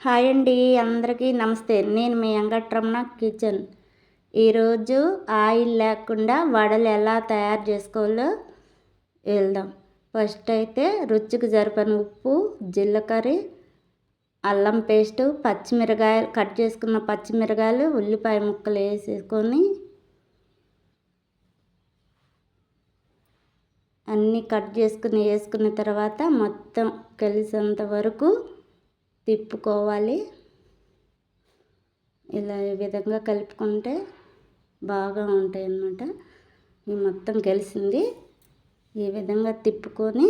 Hi అండి, అందరికీ నమస్తే. నేను మీ వెంకటరమణ కిచెన్. ఈరోజు ఆయిల్ లేకుండా వడలు ఎలా తయారు చేసుకోవాలో వెళ్దాం. ఫస్ట్ అయితే రుచికి సరిపడిన ఉప్పు, జీలకర్ర, అల్లం పేస్టు, పచ్చిమిరకాయలు కట్ చేసుకున్న పచ్చిమిరకాయలు, ఉల్లిపాయ ముక్కలు వేసుకొని అన్నీ కట్ వేసుకున్న తర్వాత మొత్తం కలిసేంత వరకు తిప్పుకోవాలి. ఇలా ఈ విధంగా కలుపుకుంటే బాగా ఉంటాయి అన్నమాట. ఈ మొత్తం కలిసింది ఈ విధంగా తిప్పుకొని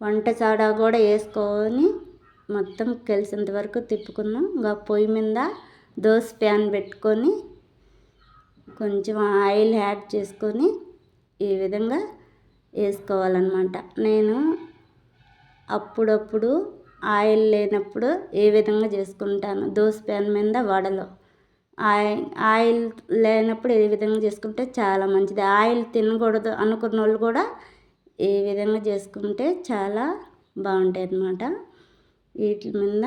వంట సోడా కూడా వేసుకొని మొత్తం కలిసేంత వరకు తిప్పుకున్నాం. ఇంకా పొయ్యి మీద దోశ ప్యాన్ పెట్టుకొని కొంచెం ఆయిల్ యాడ్ చేసుకొని ఈ విధంగా వేసుకోవాలన్నమాట. నేను అప్పుడప్పుడు ఆయిల్ లేనప్పుడు ఏ విధంగా చేసుకుంటాను. దోశ ప్యాన్ మీద వడలు ఆయిల్ లేనప్పుడు ఏ విధంగా చేసుకుంటే చాలా మంచిది. ఆయిల్ తినకూడదు అనుకున్న వాళ్ళు కూడా ఈ విధంగా చేసుకుంటే చాలా బాగుంటాయి అన్నమాట. వీటి మీద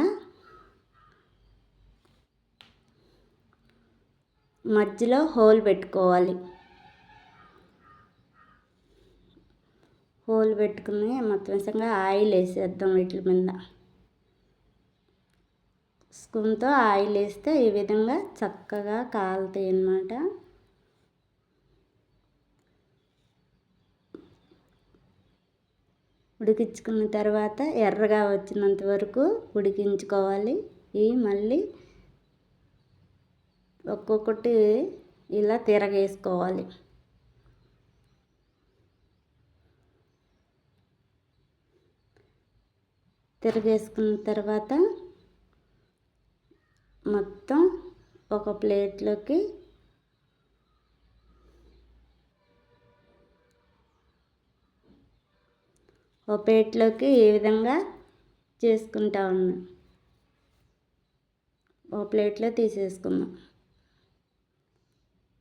మధ్యలో హోల్ పెట్టుకోవాలి. హోల్ పెట్టుకుని మొత్తం విధంగా ఆయిల్ వేసేద్దాం. వీటి మీద స్పూన్తో ఆయిల్ వేస్తే ఈ విధంగా చక్కగా కాలుతాయి అన్నమాట. ఉడికించుకున్న తర్వాత ఎర్రగా వచ్చినంత వరకు ఉడికించుకోవాలి. మళ్ళీ ఒక్కొక్కటి ఇలా తిరగేసుకోవాలి. తిరగేసుకున్న తర్వాత మొత్తం ఒక ప్లేట్లోకి ఈ విధంగా చేసుకుంటా ఉన్నాం. ఒక ప్లేట్లో తీసేసుకున్నాం.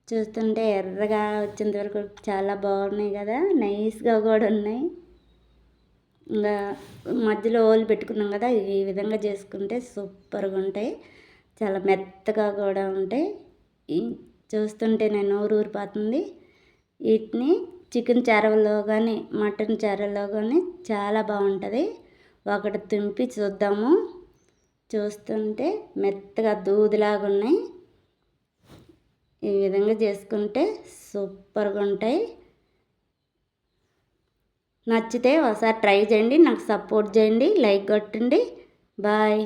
చూస్తుంటే ఎర్రగా వచ్చేంత వరకు చాలా బాగున్నాయి కదా, నైస్గా కూడా ఉన్నాయి. ఇంకా మధ్యలో హోల్ పెట్టుకున్నాం కదా, ఈ విధంగా చేసుకుంటే సూపర్గా ఉంటాయి. చాలా మెత్తగా కూడా ఉంటాయి. చూస్తుంటే నేను నోరు ఊరిపోతుంది. వీటిని చికెన్ చారులో కానీ మటన్ చారులో కానీ చాలా బాగుంటుంది. ఒకటి తుంపి చూద్దాము. చూస్తుంటే మెత్తగా దూదిలాగా ఉన్నాయి. ఈ విధంగా చేసుకుంటే సూపర్గా ఉంటాయి. నచ్చితే ఒకసారి ట్రై చేయండి. నాకు సపోర్ట్ చేయండి. లైక్ కొట్టండి. బాయ్.